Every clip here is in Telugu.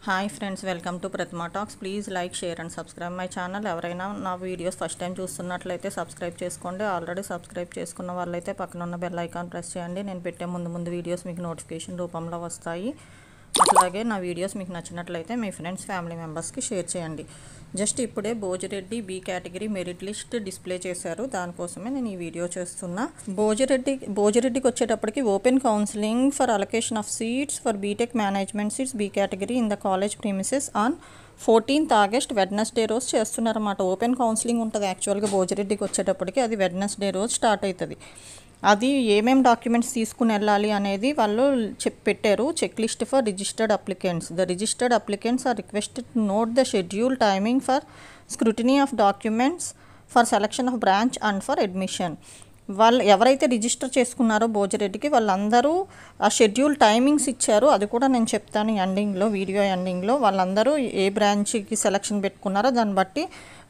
Hi friends, welcome to Pratima talks. Please like, share and subscribe my channel. ఎవరైనా నా వీడియోస్ ఫస్ట్ టైం చూస్తున్నట్లయితే సబ్స్క్రైబ్ చేసుకోండి. ఆల్రెడీ సబ్స్క్రైబ్ చేసుకున్న వాళ్ళైతే పక్కన ఉన్న బెల్ ఐకాన్ ప్రెస్ చేయండి. నేను పెట్టే ముందు వీడియోస్ మీకు నోటిఫికేషన్ రూపంలో వస్తాయి. అట్లాగే నా వీడియోస్ మీకు నచ్చినట్లయితే మీ ఫ్రెండ్స్, ఫ్యామిలీ మెంబర్స్కి షేర్ చేయండి. జస్ట్ ఇప్పుడే Bhojireddy B category merit list display చేశారు. దానికోసమే నేను ఈ వీడియో చేస్తున్నా. భోజిరెడ్డికి వచ్చేటప్పటికి open counselling for allocation of seats for B Tech management seats B category in the college premises on 14th August Wednesday రోజు చేస్తున్నారన్నమాట. ఓపెన్ కౌన్సిలింగ్ ఉంటుంది యాక్చువల్గా భోజిరెడ్డికి వచ్చేటప్పటికి. అది వెడ్నెస్డే రోజు స్టార్ట్ అవుతుంది. అది ఏమేం డాక్యుమెంట్స్ తీసుకుని వెళ్ళాలి అనేది వాళ్ళు పెట్టారు. Check list for registered applicants. The registered applicants are requested to note the schedule timing for scrutiny of documents for selection of branch and for admission. వాళ్ళు ఎవరైతే రిజిస్టర్ చేసుకున్నారో భోజిరెడ్డికి వాళ్ళందరూ ఆ షెడ్యూల్ టైమింగ్స్ ఇచ్చారు. అది కూడా నేను చెప్తాను ఎండింగ్లో, వీడియో ఎండింగ్లో. వాళ్ళందరూ ఏ బ్రాంచ్కి సెలక్షన్ పెట్టుకున్నారో దాన్ని బట్టి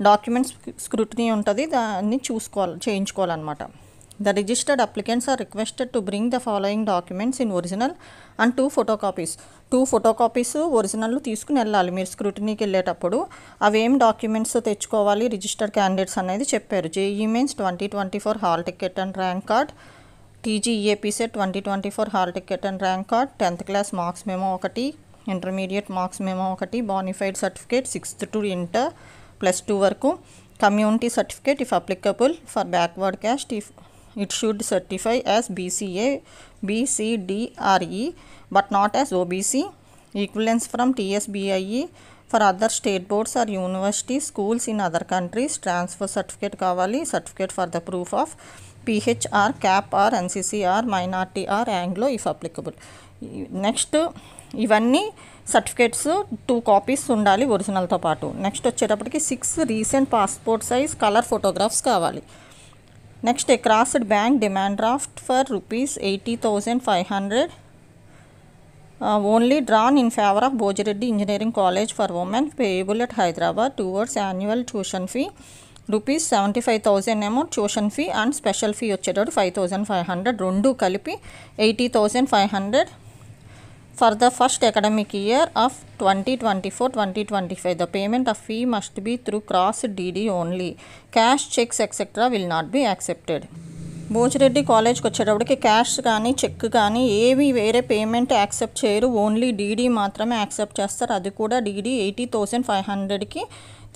డాక్యుమెంట్స్ స్క్రూటినీ ఉంటుంది, దాన్ని చేయించుకోవాలన్నమాట. The registered applicants are requested to bring the following documents in original and 2 photocopies. 2 photocopies original తీసుకుని వెళ్ళాలి మీరు స్క్రూటినీకి వెళ్ళేటప్పుడు. అవి ఏం డాక్యుమెంట్స్ తెచ్చుకోవాలి రిజిస్టర్డ్ క్యాండిడేట్స్ అనేది చెప్పారు. JEE mains 2024 hall ticket and rank card, TG EAPCET 2024 hall ticket and rank card, 10th class marks memo 1, intermediate marks memo 1, bonafide certificate 6th to inter +2 వరకు, community certificate if applicable for backward caste if it should certify as BCA, BCDRE but not as OBC, equivalence from TSBIE for other state boards or universities, schools in other countries, transfer certificate కావాలి, certificate for the proof of PHR, CAP or NCC or minority or Anglo if applicable. Next ఇవన్నీ సర్టిఫికేట్స్ 2 కాపీస్ ఉండాలి ఒరిజినల్తో పాటు. నెక్స్ట్ వచ్చేటప్పటికి 6 recent passport size colour photographs కావాలి. Next a crossed bank demand draft for ₹80,500 only drawn in favour of Bhojireddy engineering college for women payable at Hyderabad towards annual tuition fee ₹75,000 ఏమో tuition fee and special fee వచ్చేటప్పుడు 5,500, రెండు కలిపి 80,500 for the first academic year of 2024-2025. The payment of fee must be through cross DD only. Cash, checks etc. will not be accepted. Bhojireddy కాలేజ్కి వచ్చేటప్పటికి క్యాష్ కానీ చెక్ కానీ ఏవి వేరే పేమెంట్ యాక్సెప్ట్ చేయరు. ఓన్లీ డీడీ మాత్రమే యాక్సెప్ట్ చేస్తారు. అది కూడా డీడీ 80,500కి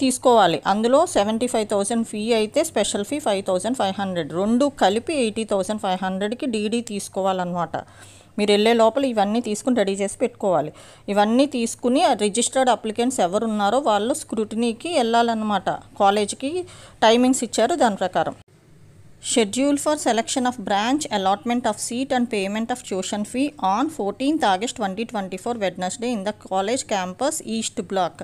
తీసుకోవాలి. అందులో 75,000 ఫీ అయితే స్పెషల్ ఫీ 5,500, రెండు కలిపి 80,500కి డీడీ తీసుకోవాలన్నమాట. మీరు వెళ్ళే లోపల ఇవన్నీ తీసుకుని రెడీ చేసి పెట్టుకోవాలి. ఇవన్నీ తీసుకుని రిజిస్టర్డ్ అప్లికెంట్స్ ఎవరు ఉన్నారో వాళ్ళు స్క్రూటినీకి వెళ్ళాలన్నమాట. కాలేజ్కి టైమింగ్స్ ఇచ్చారు దాని ప్రకారం. Schedule for selection of branch, allotment of seat and payment of tuition fee on 14th August 2024 Wednesday in the college campus east block.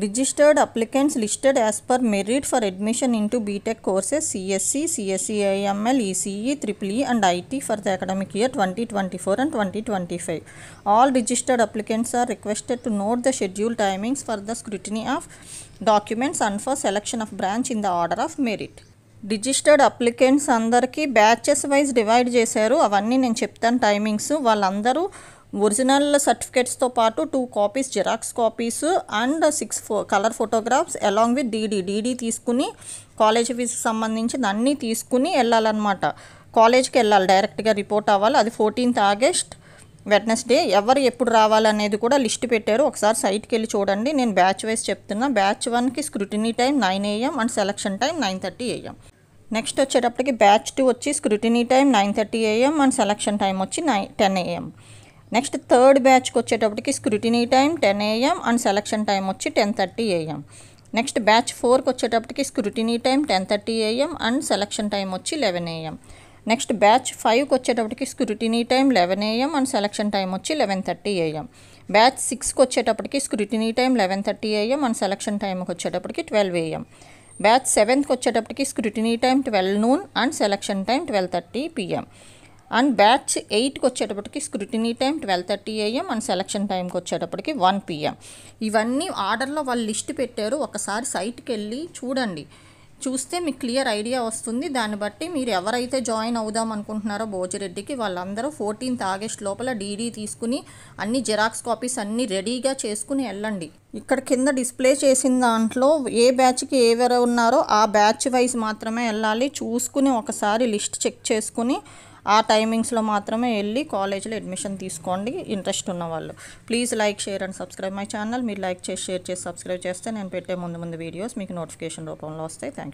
Registered applicants listed as per merit for admission into BTech courses CSC, CSE-IML, ECE, EEE and IT for the academic year 2024 and 2025. All registered applicants are requested to note the schedule timings for the scrutiny of documents and for selection of branch in the order of merit. Registered applicants అందరికీ బ్యాచెస్ వైజ్ డివైడ్ చేశారు. అవన్నీ నేను చెప్తాను టైమింగ్స్. వాళ్ళందరూ ఒరిజినల్ సర్టిఫికేట్స్తో పాటు 2 copies xerox copies and 6 colour photographs along with DD తీసుకుని కాలేజ్ ఫీజుకి సంబంధించి అన్నీ తీసుకుని వెళ్ళాలన్నమాట. కాలేజ్కి వెళ్ళాలి, డైరెక్ట్గా రిపోర్ట్ అవ్వాలి. అది 14th August వెడ్నెస్డే. ఎవరు ఎప్పుడు రావాలనేది కూడా లిస్ట్ పెట్టారు. ఒకసారి సైట్కి వెళ్ళి చూడండి. నేను బ్యాచ్ వైజ్ చెప్తున్నా. బ్యాచ్ 1కి scrutiny time 9 AM and selection time 9:30 AM. Next వచ్చేటప్పటికి బ్యాచ్ 2 వచ్చి scrutiny time 9:30 AM and selection time వచ్చి 10 AM. నెక్స్ట్ థర్డ్ బ్యాచ్కి వచ్చేటప్పటికి scrutiny time 10 AM and selection time వచ్చి 10:30 AM. నెక్స్ట్ బ్యాచ్ 4కి వచ్చేటప్పటికి scrutiny time 10:30 AM and selection time వచ్చి 11 AM. నెక్స్ట్ బ్యాచ్ 5కి వచ్చేటప్పటికి scrutiny time 11 AM and selection time వచ్చి 11:30 AM. బ్యాచ్ 6కి వచ్చేటప్పటికి scrutiny time 11:30 AM and selection టైంకి వచ్చేటప్పటికి 12 AM. బ్యాచ్ 7కి వచ్చేటప్పటికి scrutiny time 12 noon and selection time 12:30 PM. And batch 8కి వచ్చేటప్పటికి scrutiny time 12:30 AM and selection టైంకి వచ్చేటప్పటికి 1 PM. ఇవన్నీ ఆర్డర్లో వాళ్ళు లిస్ట్ పెట్టారు. ఒకసారి సైట్కి వెళ్ళి చూడండి. చూస్తే మీకు క్లియర్ ఐడియా వస్తుంది. దాన్ని బట్టి మీరు ఎవరైతే జాయిన్ అవుదాం అనుకుంటున్నారో భోజిరెడ్డికి వాళ్ళందరూ 14th ఆగస్ట్ లోపల డీడీ తీసుకుని అన్ని జిరాక్స్ కాపీస్ అన్నీ రెడీగా చేసుకుని వెళ్ళండి. ఇక్కడ కింద డిస్ప్లే చేసిన దాంట్లో ఏ బ్యాచ్కి ఎవరు ఉన్నారో ఆ బ్యాచ్ వైజ్ మాత్రమే వెళ్ళాలి. చూసుకుని ఒకసారి లిస్ట్ చెక్ చేసుకుని ఆ టైమింగ్స్లో మాత్రమే వెళ్ళి కాలేజ్లో అడ్మిషన్ తీసుకోండి ఇంట్రెస్ట్ ఉన్న వాళ్ళు. Please like, share and subscribe my channel. మీరు లైక్ చేసి, షేర్ చేసి, సబ్స్క్రైబ్ చేస్తే నేను పెట్టే ముందు వీడియోస్ మీకు నోటిఫికేషన్ రూపంలో వస్తాయి. Thank you.